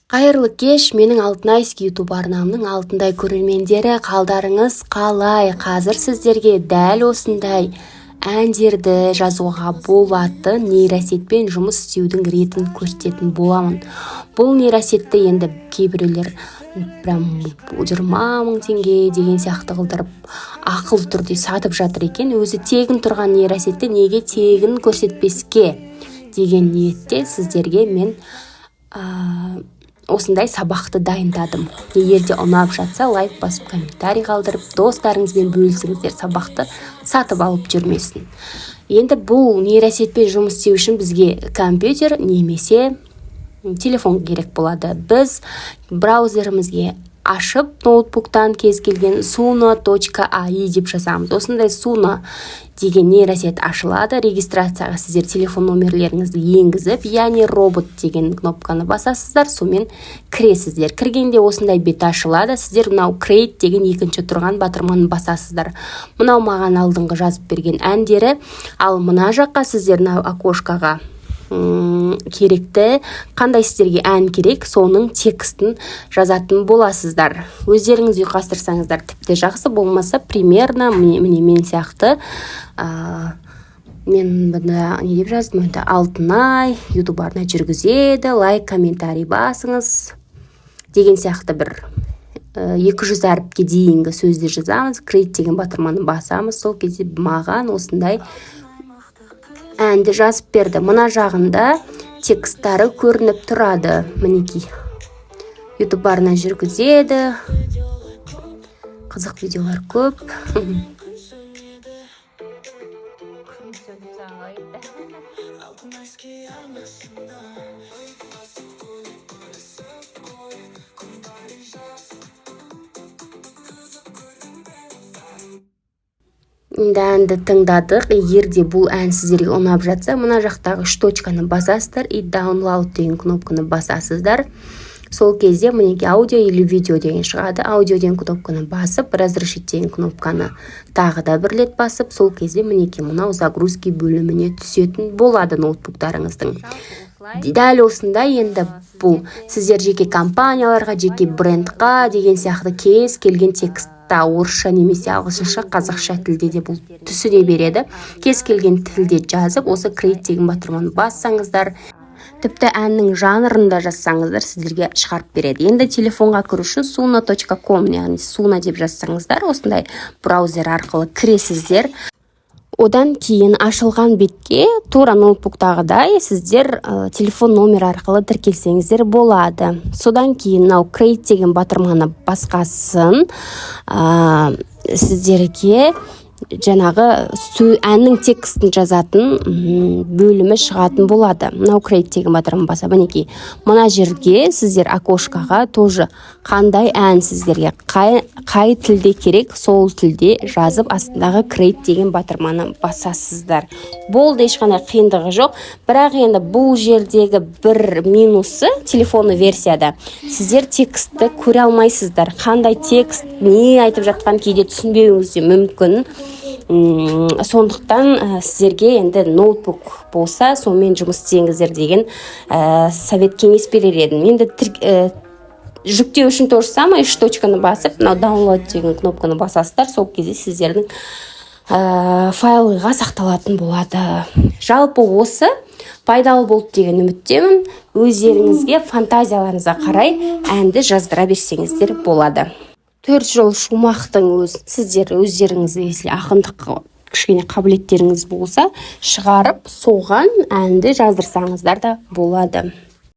Қайырлы кеш, менің Алтынайский YouTube арнамның алтындай көрермендері, қалдарыңыз қалай? Қазір сіздерге дәл осындай әндерді жазуға болатын нейросетпен жұмыс істеудің ретін көрсететін боламын. Бұл нейросетті енді кейбіреулер прям 20 мың теңге деген сияқты қылдырып ақыл түрде сатып жатыр екен. Өзі тегін тұрған нейросетті неге тегін көрсетпеске деген ниетте сіздерге мен осындай сабақты дайындадым. Егер де ұнап жатса, лайк басып, комментарий қалдырып, достарыңызбен бөлісіңіздер, сабақты сатып алып жүрмесін. Енді бұл нейросетпен жұмыс істеу үшін бізге компьютер немесе телефон керек болады. Біз браузерімізге ашып, ноутбуктан кез келген suno.ai деп жазамыз. Осындай Suno деген нейросет ашылады. Регистрацияға сіздер телефон номерлеріңізді енгізіп, яғни робот деген кнопканы басасыздар, сонымен кіресіздер. Кіргенде осындай бет ашылады. Сіздер мынау create деген екінші тұрған батырманы басасыздар. Мынау маған алдыңғы жазып берген әндері, ал мына жаққа сіздер мынау окошкаға керекті, қандай сіздерге ән керек, соның текстін жазатын боласыздар. Өздеріңіз ұйқастырсаңыздар тіпті жақсы, болмаса примерно міне мен сияқты мен бұнда не деп жаздым, Алтынай YouTube арна жүргізеді, лайк, комментарий басыңыз деген сияқты бір 200 әріпке дейінгі сөзді жазамыз. Create деген батырманы басамыз. Сол кезде маған осындай әнді жазып берді. Мына жағында текстары көрініп тұрады. Мінекей. YouTube арна жүргізеді. Қызық видеолар көп. Әнді тыңдадық. Егер де бұл ән сіздерге ұнап жатса, мына жақтағы 3 точканы басасыздар и download деген кнопканы басасыздар. Сол кезде мінеки аудио или видео деген шығады. Аудио деген кнопканы басып, разрешить деген кнопканы тағы да бір рет басып, сол кезде мінеки мынау загрузки бөліміне түсетін болады ноутбуктарыңыздың. Дәл осындай енді бұл сіздер жеке компанияларға, жеке брендқа деген сияқты кез келген текст орысша немесе ағылшынша, қазақша тілде де бұл түсіне береді. Кез келген тілде жазып, осы create деген батырманы бассаңыздар, тіпті әннің жанрында жазсаңыздар, сіздерге шығарып береді. Енді телефонға кіру үшін suno.com, яғни Suno деп жазсаңыздар, осындай браузер арқылы кіресіздер. Одан кейін ашылған бетке тура ноутбуктағыдай сіздер телефон номер арқылы тіркелсеңіздер болады. Содан кейін мынау create деген батырманы басқасын сіздерге жаңағы әннің текстін жазатын бөлімі шығатын болады. Мынау create деген батырманы баса. Мінекей, мына жерге сіздер окошкаға тоже қандай ән сіздерге қай тілде керек, сол тілде жазып, астындағы create деген батырманы басасыздар. Болды, ешқандай қиындығы жоқ. Бірақ енді бұл жердегі бір минусы телефоны версияда. Сіздер текстті көре алмайсыздар. Қандай текст, не айтып жатқан кейде түсінбеуіңіз де мүмкін. Сондықтан сіздерге енді ноутбук болса, сонымен жұмыс істеңіздер деген совет кеңес берер едім. Енді жүктеу үшін то же самое, 3 точканы басып, download деген кнопканы басасыздар, сол кезде сіздердің файлыға сақталатын болады. Жалпы осы пайдалы болды деген үміттемін. Өздеріңізге фантазияларыңызға қарай әнді жаздыра берсеңіздер болады. 4 жол шумақтың сіздер өздеріңізге, если ақындық кішкене қабілеттеріңіз болса, шығарып соған әнді жаздырсаңыздар да болады.